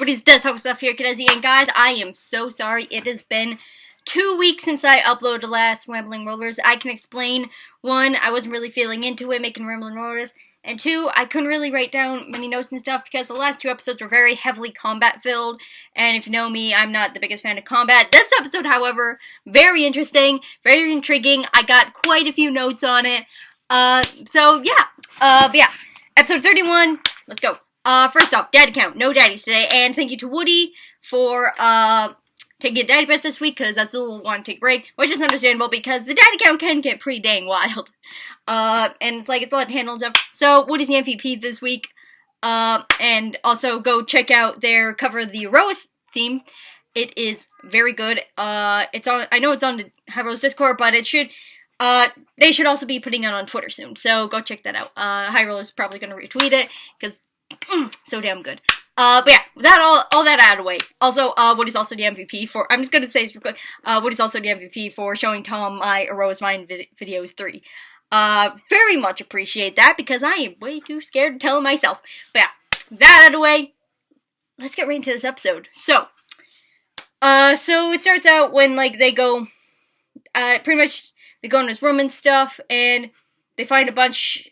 what is this? Host stuff here, Kadezi, and guys, I am so sorry. It has been 2 weeks since I uploaded the last Rambling Rollers. I can explain. 1, I wasn't really feeling into it, making Rambling Rollers. And 2, I couldn't really write down many notes and stuff because the last 2 episodes were very heavily combat-filled. And if you know me, I'm not the biggest fan of combat. This episode, however, very interesting, very intriguing. I got quite a few notes on it. So yeah. Episode 31, let's go. First off, daddy count. No daddies today. And thank you to Woody for, taking a daddy best this week, because Azul wanted to take a break, which is understandable, because the daddy count can get pretty dang wild. And it's a lot to handle stuff. So, Woody's the MVP this week. And also go check out their cover of the Aerois theme. It is very good. It's on, I know it's on the Hyro's Discord, but it should, they should also be putting it on Twitter soon. So, go check that out. Hyro is probably going to retweet it, because so damn good. But yeah, that all that out of the way. Also, Woody's also the MVP for, I'm just gonna say this real quick, Woody's also the MVP for showing Tom my Aerois Vine videos 3. Very much appreciate that, because I am way too scared to tell him myself. But yeah, that out of the way, let's get right into this episode. So it starts out when, they go, pretty much, they go in this room and stuff, and they find a bunch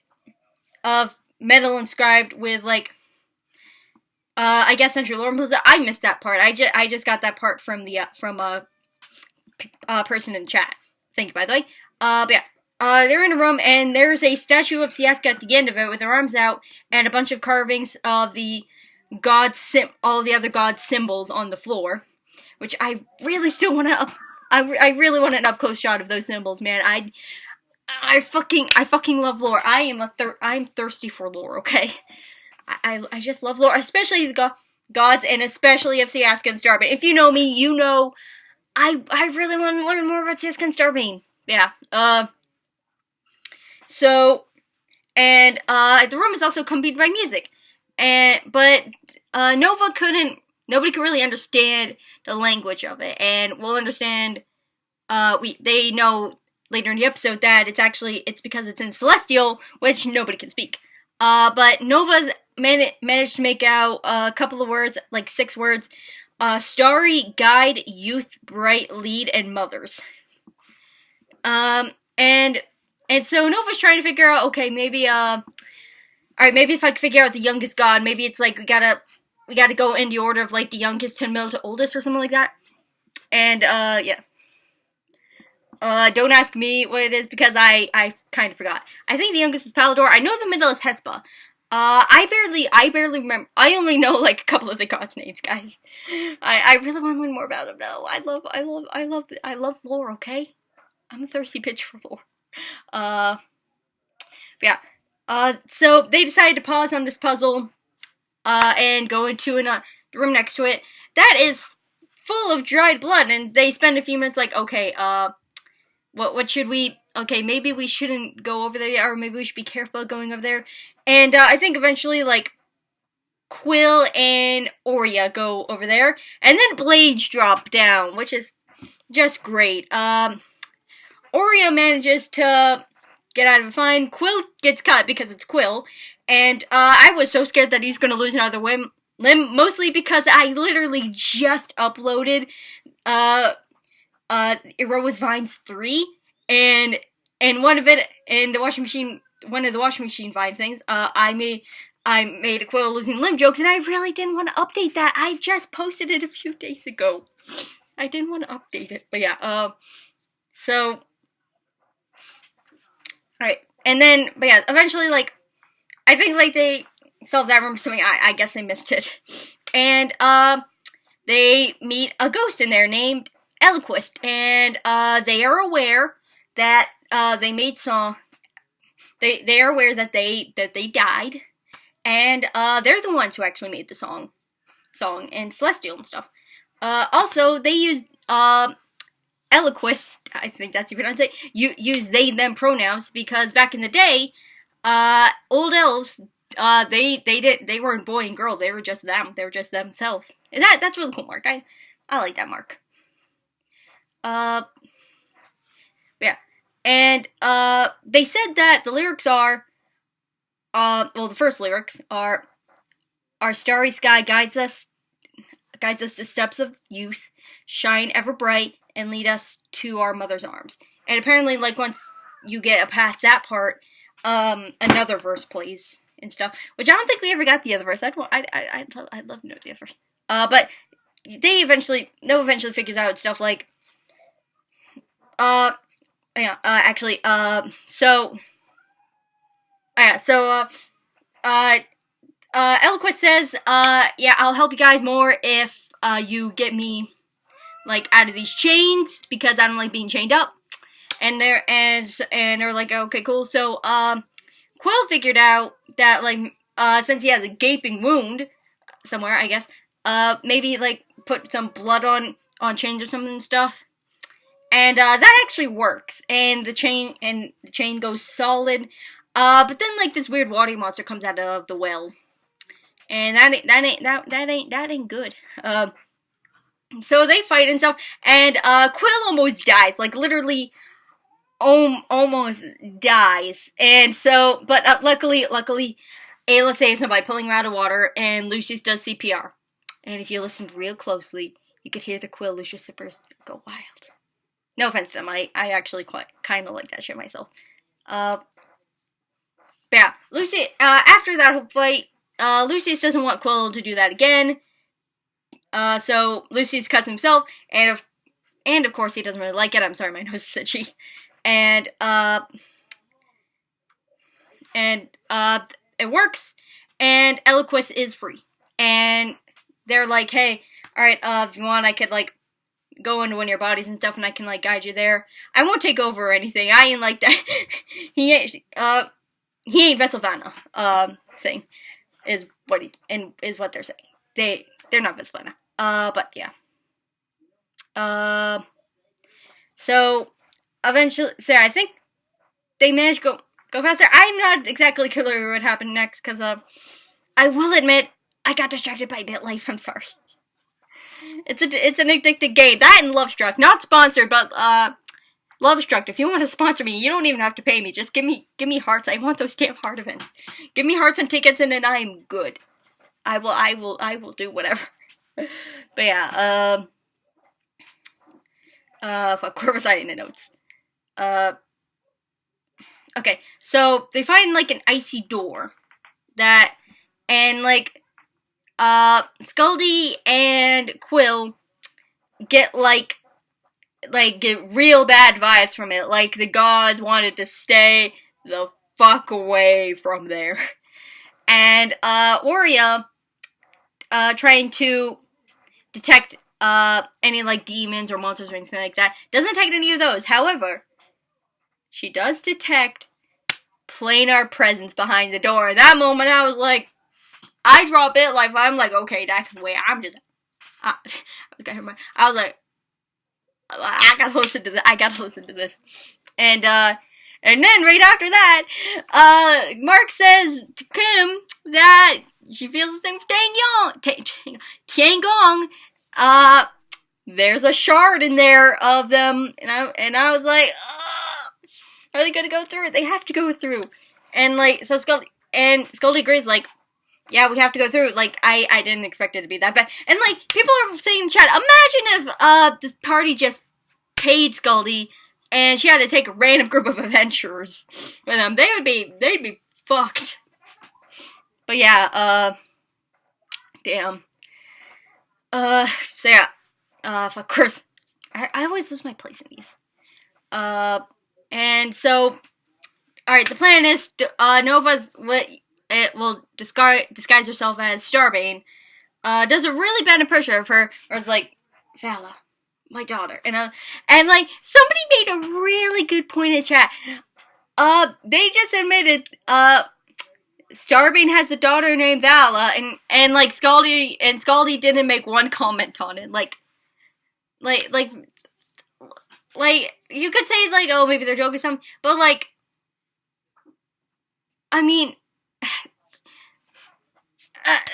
of metal inscribed with, I guess Central Lore. I missed that part. I just got that part from the, person in chat. Thank you, by the way. But yeah. They're in a room, and there's a statue of Siaska at the end of it with her arms out, and a bunch of carvings of the all the other god symbols on the floor, which I really still want to I really want an up-close shot of those symbols, man. I fucking love lore. I'm thirsty for lore, okay? I just love lore, especially the gods, and especially of Siaska and Starbane. If you know me, you know I really want to learn more about Siaska and Starbane. Yeah, so, and, the room is also accompanied by music, but nobody could really understand the language of it, and we'll understand, they know later in the episode that it's because it's in Celestial, which nobody can speak. But Nova's managed to make out a couple of words, 6 words, Starry, Guide, Youth, Bright, Lead, and Mothers. And so Nova's trying to figure out, okay, maybe, alright, maybe if I can figure out the youngest god, maybe it's we gotta go in the order of, the youngest to middle to oldest or something like that. And, yeah. Don't ask me what it is, because I kind of forgot. I think the youngest is Palador. I know the middle is Hespa. I barely remember. I only know, a couple of the gods' names, guys. I really want to learn more about them, though. I love lore, okay? I'm a thirsty bitch for lore. Yeah. So they decided to pause on this puzzle, and go into the room next to it. That is full of dried blood, and they spend a few minutes okay, what should we, okay, maybe we shouldn't go over there, or maybe we should be careful going over there. And, I think eventually, Quill and Aurea go over there, and then blades drop down, which is just great. Aurea manages to get out of it fine. Quill gets cut because it's Quill, and I was so scared that he's gonna lose another limb, mostly because I literally just uploaded Aerois Vines 3, and one of it, in the washing machine, one of the washing machine Vine things, I made a Quill losing limb jokes, and I really didn't want to update that. I just posted it a few days ago. I didn't want to update it, but yeah, so, alright, and then, but yeah, eventually, I think, they solved that room or something. I guess they missed it. And, they meet a ghost in there named Eliquist, and, they are aware that, they made song, they are aware that they died, and, they're the ones who actually made the song, and Celestial and stuff. Also, they used, Eliquist, I think that's how you pronounce it, use they, them pronouns, because back in the day, old elves, they weren't boy and girl, they were just them, they were just themselves. And that's really cool, Mark. I like that, Mark. Yeah. And, they said that the lyrics are, well, the first lyrics are, our starry sky guides us, guides us the steps of youth, shine ever bright, and lead us to our mother's arms. And apparently, like, once you get past that part, another verse plays and stuff, which I don't think we ever got the other verse. I'd love to know the other verse. But Noah eventually figures out stuff like, Eloquist says, yeah, I'll help you guys more if, you get me, like, out of these chains, because I don't like being chained up. And they're like, okay, cool. So, Quill figured out that, like, since he has a gaping wound somewhere, I guess, maybe, like, put some blood on chains or something and stuff. And, that actually works. And the chain goes solid. But then, like, this weird water monster comes out of the well. And that ain't good. So they fight and stuff, and, Quill almost dies, like, literally, almost dies, and so, but, luckily, Ayla saves him by pulling him out of water, and Lucius does CPR, and if you listened real closely, you could hear the Quill Lucius zippers go wild. No offense to them, I actually kinda like that shit myself. But yeah, after that whole fight, Lucius doesn't want Quill to do that again, so Lucius cuts himself, and of course he doesn't really like it. I'm sorry, my nose is itchy. And it works, and Eloquist is free. And they're like, hey, alright, if you want, I could, like, go into one of your bodies and stuff, and I can, like, guide you there. I won't take over or anything. I ain't like that. He ain't Vesselvana, thing, is what they're saying. They're not Vesselvana. But yeah. So eventually, I think they managed to go faster. I'm not exactly clear what happened next, because, I will admit, I got distracted by BitLife, I'm sorry. It's an addictive game. That and Lovestruck. Not sponsored, but, Lovestruck, if you want to sponsor me, you don't even have to pay me. Just give me hearts. I want those damn heart events. Give me hearts and tickets, and then I'm good. I will do whatever. But yeah, fuck, where was I in the notes? Okay, so they find, like, an icy door and, like, Scully and Quill get, get real bad vibes from it, like, the gods wanted to stay the fuck away from there. And, Aurea, trying to detect, any, like, demons or monsters or anything like that, doesn't detect any of those. However, she does detect planar presence behind the door. At that moment, I was like, I drop it, like, I'm like, okay, that's the way I was like, I gotta listen to this. And then, right after that, Mark says to Kim that she feels the same for Tiangong. There's a shard in there of them, and I was like, are they gonna go through it? They have to go through. And, like, so Scully agrees, like, yeah, we have to go through. Like, I didn't expect it to be that bad. And, like, people are saying in chat, imagine if, this party just paid Scully, and she had to take a random group of adventurers with them. They'd be fucked. But yeah, damn. So yeah, of course, I always lose my place in these. And so, alright, the plan is, Nova's, will disguise herself as Starbane, does a really bad impression of her, or is like, Vala, my daughter, and like, somebody made a really good point in chat. They just admitted, Starbane has a daughter named Vala, and like, Scaldy didn't make one comment on it, like, you could say, like, oh, maybe they're joking or something, but, like, I mean,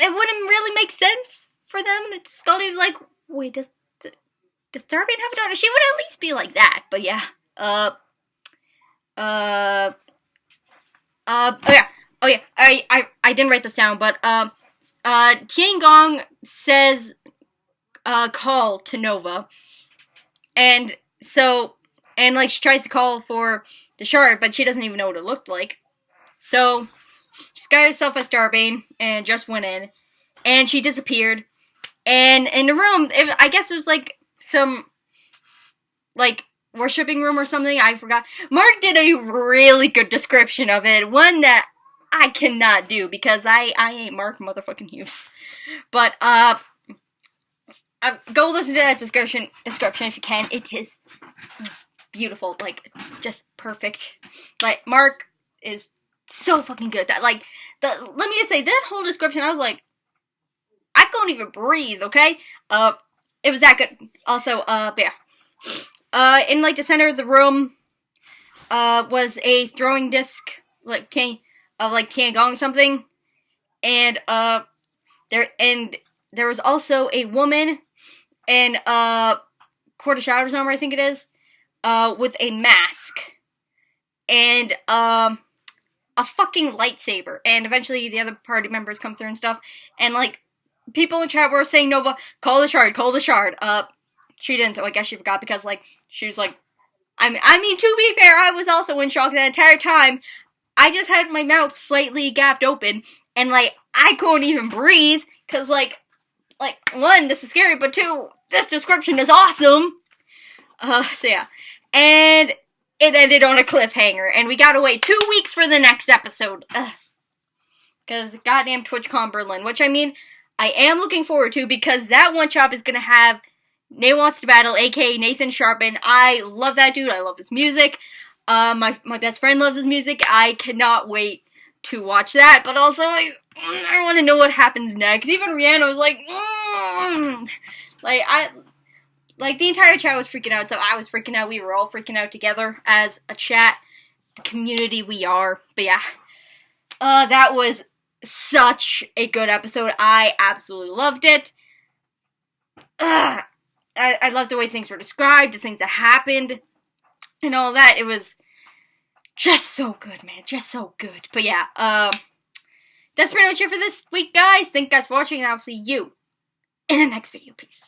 it wouldn't really make sense for them. Scully's like, wait, does Starbane have a daughter? She would at least be like that, but yeah. Oh yeah, I didn't write this down, but, Tiangong says, call to Nova. And so, and like she tries to call for the shard, but she doesn't even know what it looked like. So, she got herself a Starbane and just went in. And she disappeared. And in the room, I guess it was like some, like, worshipping room or something. I forgot. Mark did a really good description of it. One that I cannot do because I ain't Mark motherfucking Hughes. But, go listen to that description if you can. It is beautiful. Like, just perfect. Like, Mark is so fucking good. That, like, let me just say, that whole description, I was like, I couldn't even breathe, okay? It was that good. Also, yeah. In, like, the center of the room, was a throwing disc, like, Tiangong something. And, there was also a woman in, Court of Shadows armor, I think it is, with a mask. And, a fucking lightsaber. And eventually the other party members come through and stuff. And, like, people in chat were saying, Nova, call the shard, call the shard. She didn't, so I guess she forgot because, like, she was like, I mean, to be fair, I was also in shock that entire time. I just had my mouth slightly gapped open, and, like, I couldn't even breathe, because, like, one, this is scary, but two, this description is awesome. So yeah. And it ended on a cliffhanger, and we gotta wait 2 weeks for the next episode. Because goddamn TwitchCon Berlin, which, I mean, I am looking forward to, because that one-shot is gonna have Nate Wants to Battle, aka Nathan Sharpen. I love that dude, I love his music. My best friend loves his music. I cannot wait to watch that, but also, I want to know what happens next. Even Rihanna was like, Like, the entire chat was freaking out, so I was freaking out. We were all freaking out together as a chat, the community we are. But yeah, that was such a good episode. I absolutely loved it. I loved the way things were described, the things that happened, and all that. It was just so good, man. Just so good. But yeah, that's pretty much it for this week, guys. Thank you guys for watching, and I'll see you in the next video. Peace.